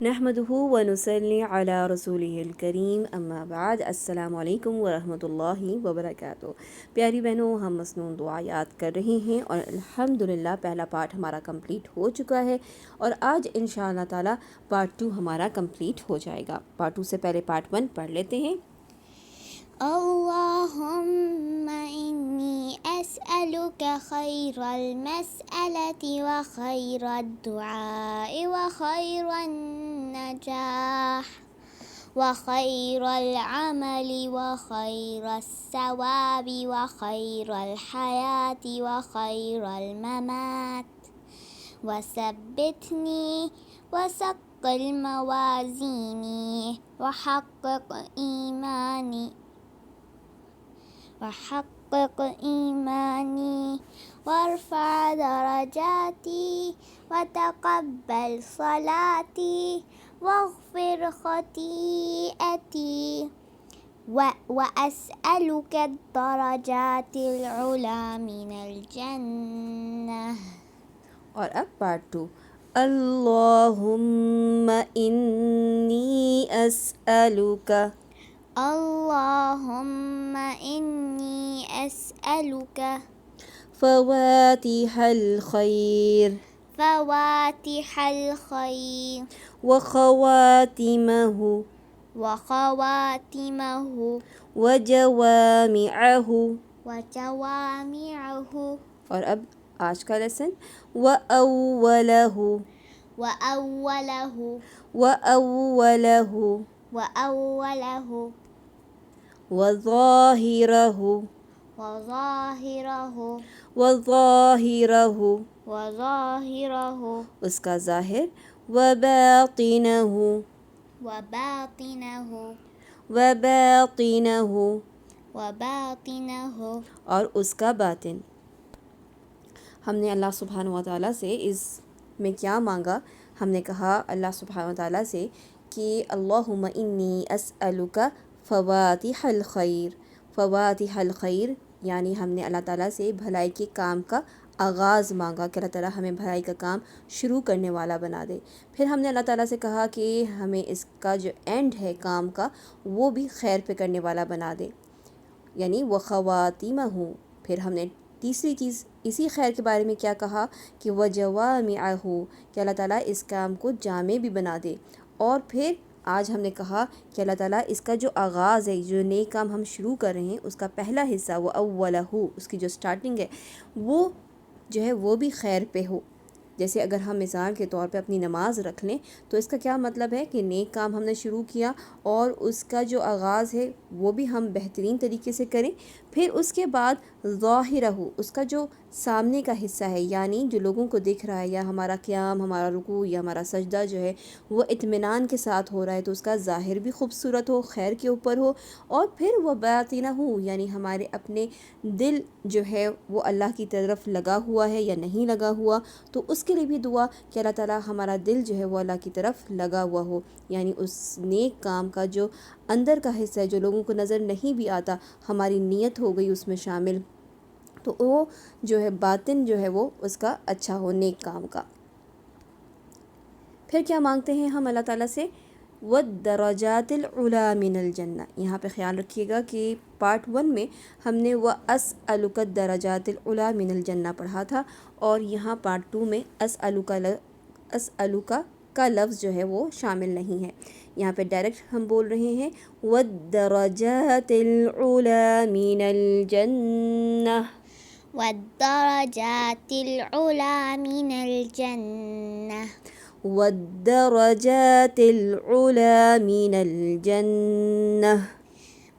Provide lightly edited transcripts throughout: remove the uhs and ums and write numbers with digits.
نحمدہ ونصلی علی رسولہ الکریم اما بعد السلام علیکم ورحمۃ اللہ وبرکاتہ۔ پیاری بہنوں، ہم مسنون دعایات کر رہے ہیں اور الحمدللہ پہلا پارٹ ہمارا کمپلیٹ ہو چکا ہے اور آج انشاءاللہ تعالی پارٹ 2 ہمارا کمپلیٹ ہو جائے گا۔ پارٹ 2 سے پہلے پارٹ 1 پڑھ لیتے ہیں۔ اللهم إني أسألك خير المسألة وخير الدعاء وخير النجاح وخير العمل وخير الثواب وخير الحياة وخير الممات وثبتني وثقل موازيني وحقق إيماني وارفع درجاتي وتقبل صلاتي واغفر خطيئتي وأسألك الدرجات العلى من الجنة۔ اور اب پارٹ 2۔ اللہم انی اسألک اللهم إني أسألك فواتح الخير فواتح الخير وخواتمه وجوامعه وجوامعه۔ اور اب آج کا لیسن وأوله وأوله وأوله وأوله وظاهره وظاهره وظاهره وظاهره اس کا ظاہر وباطنه وباطنه وباطنه وباطنه اور اس کا باطن۔ ہم نے اللہ سبحانہ و تعالیٰ سے اس میں کیا مانگا؟ ہم نے کہا اللہ سبحانہ و تعالیٰ سے کہ اللہم انی اسألک فواتح الخیر۔ فواتح الخیر یعنی ہم نے اللہ تعالیٰ سے بھلائی کے کام کا آغاز مانگا کہ اللہ تعالیٰ ہمیں بھلائی کا کام شروع کرنے والا بنا دے۔ پھر ہم نے اللہ تعالیٰ سے کہا کہ ہمیں اس کا جو اینڈ ہے کام کا وہ بھی خیر پہ کرنے والا بنا دے، یعنی وخواتمہ۔ پھر ہم نے تیسری چیز اسی خیر کے بارے میں کیا کہا کہ وجوامعہ، کہ اللہ تعالیٰ اس کام کو جامع بھی بنا دے۔ اور پھر آج ہم نے کہا کہ اللہ تعالیٰ اس کا جو آغاز ہے، جو نیک کام ہم شروع کر رہے ہیں، اس کا پہلا حصہ وہ اولہ، اس کی جو سٹارٹنگ ہے وہ جو ہے وہ بھی خیر پہ ہو۔ جیسے اگر ہم مثال کے طور پہ اپنی نماز رکھ لیں تو اس کا کیا مطلب ہے کہ نیک کام ہم نے شروع کیا اور اس کا جو آغاز ہے وہ بھی ہم بہترین طریقے سے کریں۔ پھر اس کے بعد ظاہرہ، اس کا جو سامنے کا حصہ ہے، یعنی جو لوگوں کو دکھ رہا ہے، یا ہمارا قیام، ہمارا رکوع یا ہمارا سجدہ جو ہے وہ اطمینان کے ساتھ ہو رہا ہے تو اس کا ظاہر بھی خوبصورت ہو، خیر کے اوپر ہو۔ اور پھر وہ باطنہ، یعنی ہمارے اپنے دل جو ہے وہ اللہ کی طرف لگا ہوا ہے یا نہیں لگا ہوا، تو اس کے لیے بھی دعا کہ اللہ تعالیٰ ہمارا دل جو ہے وہ اللہ کی طرف لگا ہوا ہو، یعنی اس نیک کام کا جو اندر کا حصہ ہے جو لوگوں کو نظر نہیں بھی آتا، ہماری نیت ہو گئی اس میں شامل، تو وہ جو ہے باطن جو ہے وہ اس کا اچھا ہو نیک کام کا۔ پھر کیا مانگتے ہیں ہم اللہ تعالیٰ سے؟ وَالدَّرَجَاتِ الْعُلَى مِنَ الْجَنَّةِ۔ یہاں پہ خیال رکھیے گا کہ پارٹ 1 میں ہم نے وَأَسْأَلُكَ الدَّرَجَاتِ الْعُلَى مِنَ الْجَنَّةِ پڑھا تھا، اور یہاں پارٹ 2 میں أَسْأَلُكَ کا لفظ جو ہے وہ شامل نہیں ہے۔ یہاں پہ ڈائریکٹ ہم بول رہے ہیں وَالدَّرَجَاتِ الْعُلَى مِنَ الْجَنَّةِ والدرجات العلى من الجنة وَالدَّرَجَاتِ الْعُلَى مِنَ الْجَنَّةِ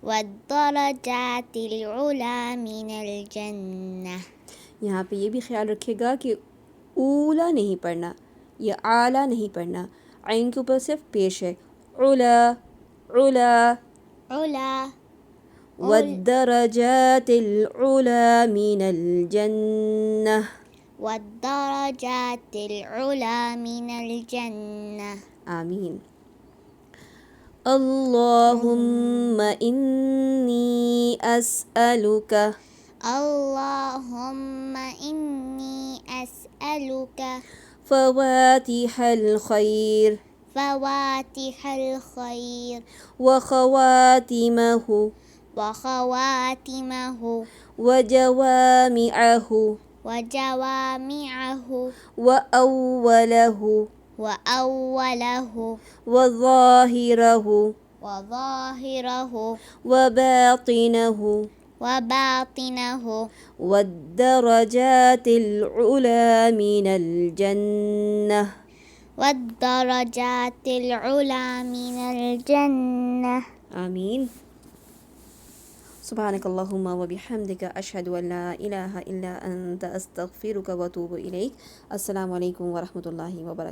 والدرجات العلى من الجنة۔ یہاں پہ یہ بھی خیال رکھے گا کہ اولا نہیں پڑھنا یا اعلیٰ نہیں پڑھنا، عین کے اوپر صرف پیش ہے، علا علا۔ علا وَالدَّرَجَاتِ الْعُلَى مِنَ الْجَنَّةِ والدرجات العلى من الجنة۔ آمین۔ اللہم انی اسألک اللهم إني أسألك فواتح الخير فواتح الخير وخواتمه وخواتمه وجوامعه وجوامعه وأوله وأوله وظاهره وظاهره وباطنه وباطنه والدرجات العلى من الجنة. والدرجات العلى من الجنة. آمين. سبحانك اللهم وبحمدك أشهد أن لا إله إلا أنت أستغفرك وأتوب إليك. السلام عليكم ورحمة الله وبركاته.